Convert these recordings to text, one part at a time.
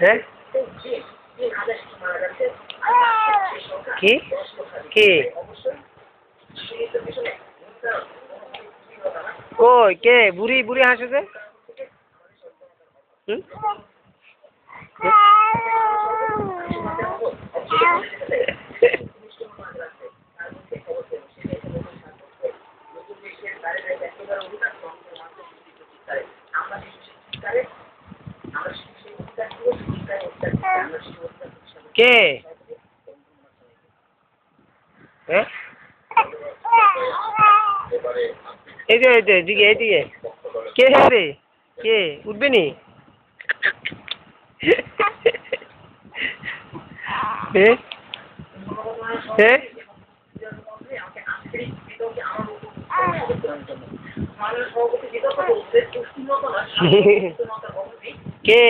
হ্যাঁ কি কি কই কে বুড়ি বুড়ি হাসেছে কে হ্যাঁ এইদিকে এইদিকে কে রে কে উঠবে নি কে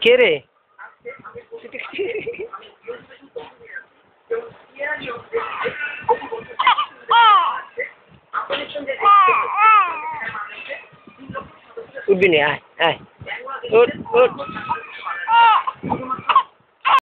কে রে উঠবি নি আয় আয় উঠ উঠ